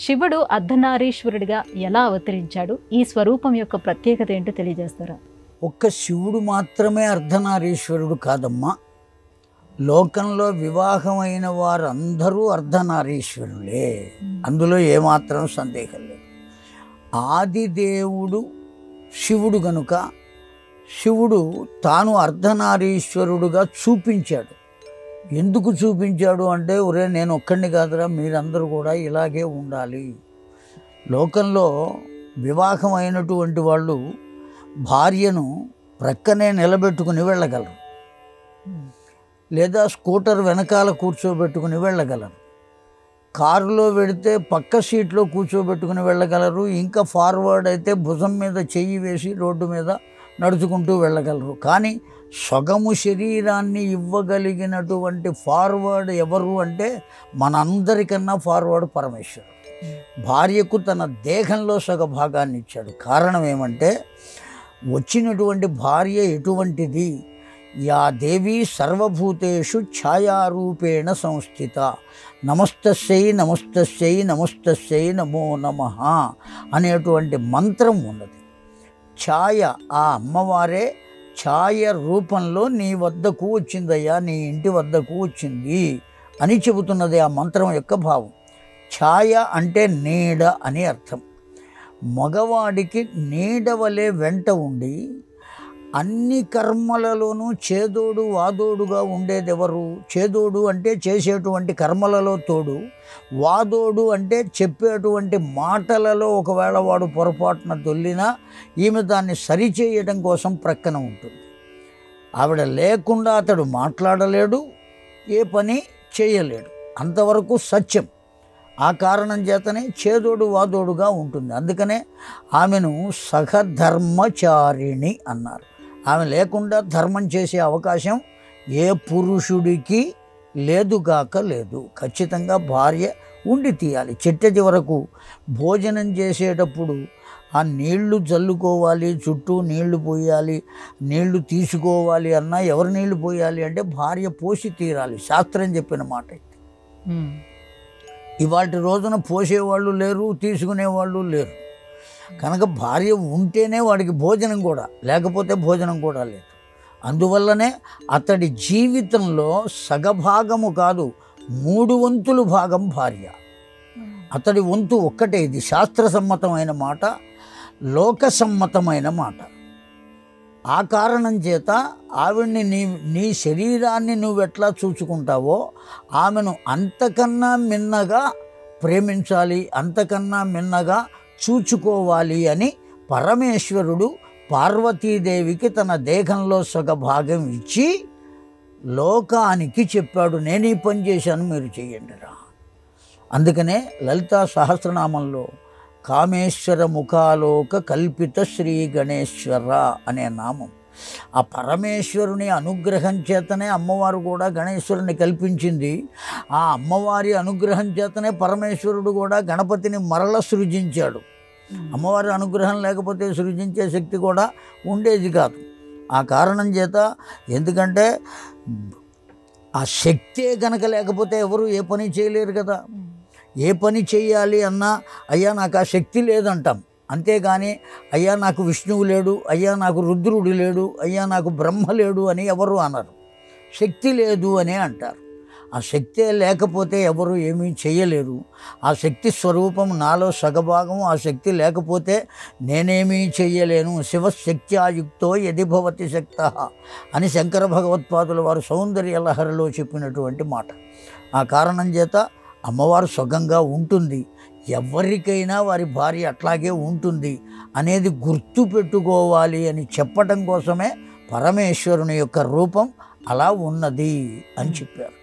శివుడు అర్ధనారీశ్వరుడిగా ఎలా అవతరించాడు? ఈ స్వరూపం యొక్క ప్రత్యేకత ఏంటో తెలియజేస్తారా? ఒక్క శివుడు మాత్రమే అర్ధనారీశ్వరుడు కాదమ్మా. లోకంలో వివాహమైన వారందరూ అర్ధనారీశ్వరులే, అందులో ఏమాత్రం సందేహం లేదు. ఆదిదేవుడు శివుడు గనుక శివుడు తాను అర్ధనారీశ్వరుడుగా చూపించాడు. ఎందుకు చూపించాడు అంటే, ఒరే నేను ఒక్కడిని కాదురా, మీరందరూ కూడా ఇలాగే ఉండాలి. లోకంలో వివాహం అయినటువంటి వాళ్ళు భార్యను ప్రక్కనే నిలబెట్టుకుని వెళ్ళగలరు, లేదా స్కూటర్ వెనకాల కూర్చోబెట్టుకుని వెళ్ళగలరు, కారులో వెడితే పక్క సీట్లో కూర్చోబెట్టుకుని వెళ్ళగలరు, ఇంకా ఫార్వర్డ్ అయితే భుజం మీద చెయ్యి వేసి రోడ్డు మీద నడుచుకుంటూ వెళ్ళగలరు. కానీ సగము శరీరాన్ని ఇవ్వగలిగినటువంటి ఫార్వర్డ్ ఎవరు అంటే మనందరికన్నా ఫార్వర్డ్ పరమేశ్వరుడు. భార్యకు తన దేహంలో సగ భాగాన్ని ఇచ్చాడు. కారణం ఏమంటే, వచ్చినటువంటి భార్య ఎటువంటిది? యా దేవి సర్వభూతేషు ఛాయారూపేణ సంస్థిత నమస్తస్యై నమస్తస్యై నమస్తస్యై నమో నమః అనేటువంటి మంత్రం ఉన్నది. ఛాయ, ఆ అమ్మవారే ఛాయ రూపంలో నీ వద్దకు వచ్చిందయ్యా, నీ ఇంటి వద్దకు వచ్చింది అని చెబుతున్నది ఆ మంత్రం యొక్క భావం. ఛాయ అంటే నీడ అని అర్థం. మగవాడికి నీడ వలె వెంట ఉండి అన్ని కర్మలలోనూ చేదోడు వాదోడుగా ఉండేదెవరు? చేదోడు అంటే చేసేటువంటి కర్మలలో తోడు, వాదోడు అంటే చెప్పేటువంటి మాటలలో ఒకవేళ వాడు పొరపాటున దొల్లినా ఈమె దాన్ని సరిచేయడం కోసం ప్రక్కన ఉంటుంది. ఆవిడ లేకుండా అతడు మాట్లాడలేడు, ఏ పని చేయలేడు. అంతవరకు సత్యం. ఆ కారణం చేతనే చేదోడు వాదోడుగా ఉంటుంది. అందుకనే ఆమెను సహధర్మచారిణి అన్నారు. ఆమె లేకుండా ధర్మం చేసే అవకాశం ఏ పురుషుడికి లేదుగాక లేదు. ఖచ్చితంగా భార్య ఉండి తీయాలి. చిట్ట చివరకు భోజనం చేసేటప్పుడు ఆ నీళ్లు జల్లుకోవాలి, చుట్టూ నీళ్లు పోయాలి, నీళ్లు తీసుకోవాలి అన్నా ఎవరు నీళ్లు పోయాలి అంటే భార్య పోసి తీరాలి. శాస్త్రం చెప్పిన మాట ఇది. ఇవాటి రోజున పోసేవాళ్ళు లేరు, తీసుకునేవాళ్ళు లేరు. కనుక భార్య ఉంటేనే వాడికి భోజనం కూడా, లేకపోతే భోజనం కూడా లేదు. అందువల్లనే అతడి జీవితంలో సగభాగము కాదు, 3 వంతులు భాగం భార్య. అతడి వంతు ఒక్కటే. ఇది శాస్త్రసమ్మతమైన మాట, లోకసమ్మతమైన మాట. ఆ కారణం చేత ఆవిడ్ని నీ శరీరాన్ని నువ్వెట్లా చూచుకుంటావో ఆమెను అంతకన్నా మిన్నగా ప్రేమించాలి, అంతకన్నా మిన్నగా చూచుకోవాలి అని పరమేశ్వరుడు పార్వతీదేవికి తన దేహంలో సగ భాగం ఇచ్చి లోకానికి చెప్పాడు, నేను ఈ పని చేశాను, మీరు చెయ్యండిరా. అందుకనే లలితా సహస్రనామంలో కామేశ్వర ముఖాలోక కల్పిత శ్రీ గణేశ్వర అనే నామం. ఆ పరమేశ్వరుని అనుగ్రహం చేతనే అమ్మవారు కూడా గణేశ్వరుని కల్పించింది. ఆ అమ్మవారి అనుగ్రహం చేతనే పరమేశ్వరుడు కూడా గణపతిని మరల సృజించాడు. అమ్మవారి అనుగ్రహం లేకపోతే సృజించే శక్తి కూడా ఉండేది కాదు. ఆ కారణం చేత, ఎందుకంటే ఆ శక్తే గనక లేకపోతే ఎవరు ఏ పని చేయలేరు కదా. ఏ పని చేయాలి అన్నా అయ్యా నాకు ఆ శక్తి లేదంటాం. అంతేగాని అయ్యా నాకు విష్ణువు లేడు, అయ్యా నాకు రుద్రుడు లేడు, అయ్యా నాకు బ్రహ్మ లేడు అని ఎవరు అనరు. శక్తి లేదు అనే అంటారు. ఆ శక్తే లేకపోతే ఎవరు ఏమీ చేయలేరు. ఆ శక్తి స్వరూపం నాలో సగభాగం. ఆ శక్తి లేకపోతే నేనేమీ చెయ్యలేను. శివశక్త్యాయుక్తో యది భవతి శక్తః అని శంకర భగవత్పాదుల వారు సౌందర్య లహరిలో చెప్పినటువంటి మాట. ఆ కారణం చేత అమ్మవారు సుఖంగా ఉంటుంది. ఎవరికైనా వారి భార్య అట్లాగే ఉంటుంది అనేది గుర్తు పెట్టుకోవాలి అని చెప్పటం కోసమే పరమేశ్వరుని యొక్క రూపం అలా ఉన్నది అని చెప్పారు.